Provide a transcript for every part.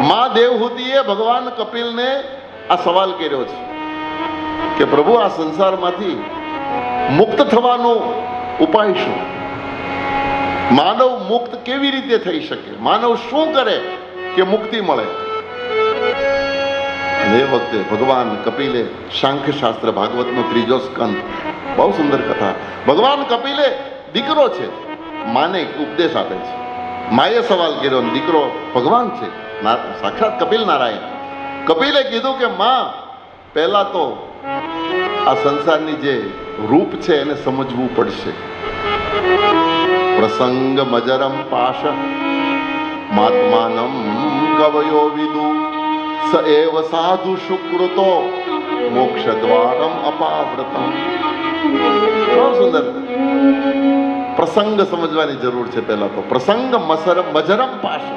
માં દેવહૂતિએ ભગવાન કપિલને આ સવાલ કર્યો છે કે પ્રભુ, આ સંસારમાંથી મુક્ત થવાનો ઉપાય શું? માનવ મુક્ત કેવી રીતે થઈ શકે? માનવ શું કરે કે મુક્તિ મળે? એ વખતે ભગવાન કપિલે સાંખ્ય શાસ્ત્ર ભાગવતનો 3જો સ્કંદ, બહુ સુંદર કથા. ભગવાન કપિલે દીકરો છે, માને ઉપદેશ આપે છે. માએ સવાલ કર્યો, દીકરો ભગવાન છે, સાક્ષાત કપિલ નારાયણ. કપિલે કીધું કે માં, પહેલા તો આ સંસારની જે રૂપ છે એને સમજવું પડશે. પ્રસંગ મજરમ પાશ માત્માનમ કવયો વિદુ સ એવ સાધુ સુકૃતો મોક્ષ દ્વારમ અપાવ્રતમ. બહુ સુંદર. પ્રસંગ સમજવાની જરૂર છે. પહેલા તો પ્રસંગ મજરમ પાશ.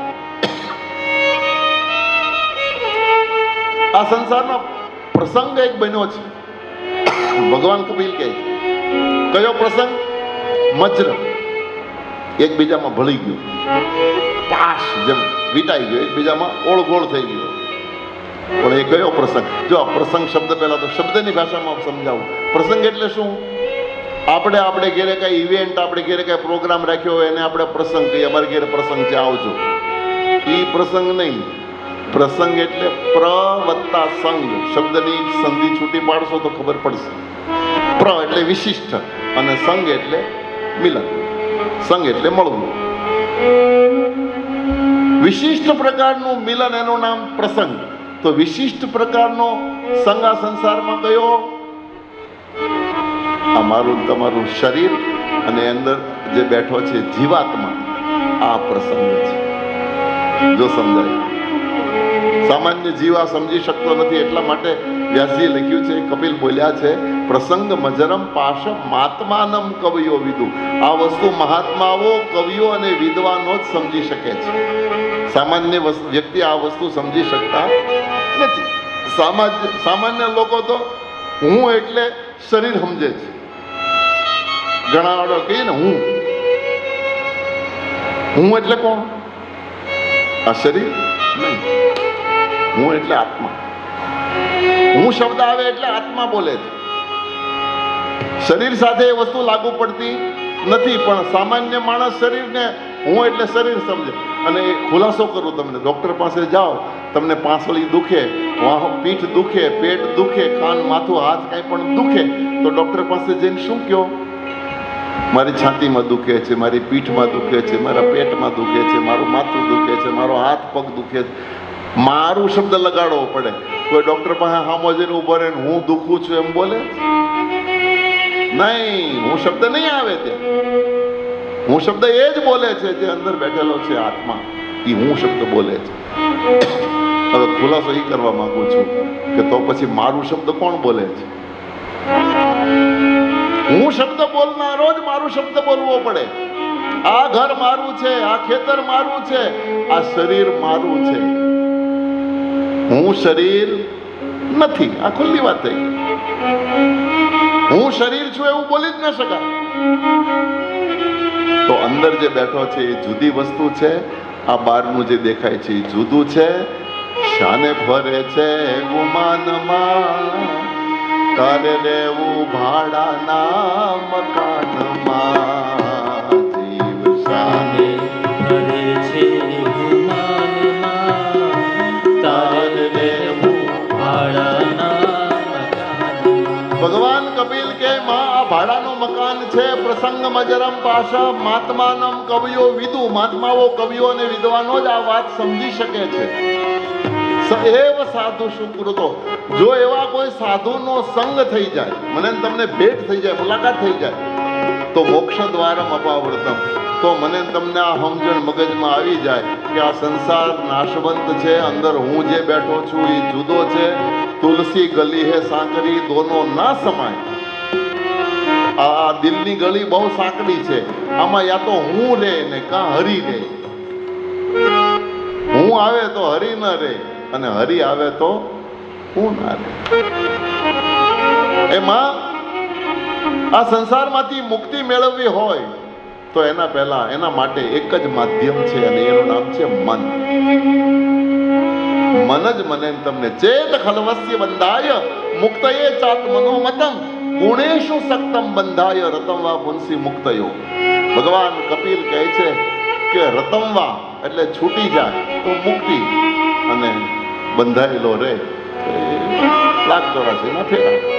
આ સંસારનો પ્રસંગ એક બન્યો છે. ભગવાન કપિલ કહે છે, કયો પ્રસંગ? મજ્ર, એકબીજામાં ભળી ગયો, પાશ જેમ વીટાઈ ગયો, એકબીજામાં ઓળગોળ થઈ ગયો. પણ એ કયો પ્રસંગ? જો પ્રસંગ શબ્દ પહેલા તો શબ્દની ભાષામાં સમજાવું. પ્રસંગ એટલે શું? આપણે ઘેરે કઈ ઇવેન્ટ, આપણે ઘેરે કઈ પ્રોગ્રામ રાખ્યો હોય એને આપણે પ્રસંગ કહીએ. અમારે ઘેરે પ્રસંગ છે, આવજો. એ પ્રસંગ નહીં. પ્રસંગ એટલે પ્ર વત્તા સંગ શબ્દની સંધિ છૂટી પાડશો તો ખબર પડશે. પ્ર એટલે વિશિષ્ટ અને સંગ એટલે મિલન. સંગ એટલે મળવું. વિશિષ્ટ પ્રકારનું મિલન એનું નામ પ્રસંગ. તો વિશિષ્ટ પ્રકારનો સંગ આ સંસારમાં કયો? આ મારું તમારું શરીર અને અંદર જે બેઠો છે જીવાત્મા, આ પ્રસંગ છે. જો સમજાય. સામાન્ય જીવ આ સમજી શકતો નથી, એટલા માટે વ્યાસજીએ લખ્યું છે, કપિલ બોલ્યા છે, પ્રસંગ મજરમ પાશ માત્માનમ કવિયો વિદુ. આ વસ્તુ મહાત્માઓ, કવિઓ અને વિદ્વાનો જ સમજી શકે છે. સામાન્ય વ્યક્તિ આ વસ્તુ સમજી શકતા નથી. સામાન્ય લોકો તો હું એટલે શરીર સમજે છે. ઘણા વાળો કહીએ ને હું એટલે કોણ? આ શરીર નહીં. હું એટલે આત્મા. હું શબ્દ આવે એટલે આત્મા બોલે છે. શરીર સાથે એ વસ્તુ લાગુ પડતી નથી. પણ સામાન્ય માણસ શરીરને હું એટલે શરીર સમજે. અને ખુલાસો કરું તમને, ડોક્ટર પાસે જાઓ, તમને પાંસળી દુખે, પીઠ દુખે, પેટ દુખે, કાન, માથું, હાથ કાંઈ પણ દુખે તો ડોક્ટર પાસે જઈને શું કહો? મારી છાતીમાં દુખે છે, મારી પીઠમાં દુખે છે, મારા પેટમાં દુખે છે, મારું માથું દુખે છે, મારો હાથ પગ દુખે છે. મારું શબ્દ લગાડવો પડે. કોઈ ડોક્ટર પાસે સામો જઈને ઉભો રહે હું દુખું છું એમ બોલે નહીં. હું શબ્દ નહીં આવે ત્યાં. હું શબ્દ એ જ બોલે છે જે અંદર બેઠેલો છે આત્મા. એ હું શબ્દ બોલે છે. હવે ખુલાસો એ કરવા માંગુ છું કે તો પછી મારું શબ્દ કોણ બોલે છે? હું શબ્દ બોલનારો જ મારું શબ્દ બોલવો પડે. આ ઘર મારું છે, આ ખેતર મારું છે, આ શરીર મારું છે. હું શરીર નથી. આ ખુલ્લી વાત થઈ. હું શરીર છું એવું બોલી જ ન શકાય. તો અંદર જે બેઠો છે એ જુદી વસ્તુ છે. આ બહારનું જે દેખાય છે એ જુદું છે. શાને ફરે છે ગુમાનમાં, તારે રહેવું ભાડાના મકાનમાં. જીવ શાને ફરે છે ગુમાનમાં, તારે રહેવું ભાડાના મકાનમાં. ભગવાન કપિલ કે માં, આ ભાડાનું મકાન છે. પ્રસંગ મજરમ પાશા માત્માનમ કવિયો વિદુ. મહાત્માઓ, કવિઓ અને વિદ્વાનો જ આ વાત સમજી શકે છે. એવ સાધુ સુકૃતો. જો એવા કોઈ સાધુનો સંગ થઈ જાય, મને તમને ભેટ થઈ જાય, મુલાકાત થઈ જાય, તો મોક્ષ દ્વારમ અપાવ્રતમ. તો મને તમને આ સમજણ મગજમાં આવી જાય કે આ સંસાર નાશવંત છે. અંદર હું જે બેઠો છું એ જુદો છે. તુલસી ગલી હે સાંકડી, દોનો ના સમાય. આ દિલની ગળી બહુ સાંકડી છે. આમાં યા તો હું રે ને કા હરી રે. હું આવે તો હરી ન રે, અને હરી આવે તો હું ના રે. એમાં આ સંસારમાંથી મુક્તિ મેળવવી હોય તો એના પહેલા એના માટે એક જ માધ્યમ છે અને એનું નામ છે મન. જ મને ને તમને ચેત ખલવસ્ય બંધાય મુક્તયે ચાત મનોમતમ ગુણેશુ સક્તમ બંધાય રતમવા પુંસી મુક્તયો. ભગવાન કપિલ કહે છે કે રતમવા એટલે છૂટી જાય તો મુક્તિ, અને બંધાયેલો રે તો એ 1,84,000 ના ફેરા.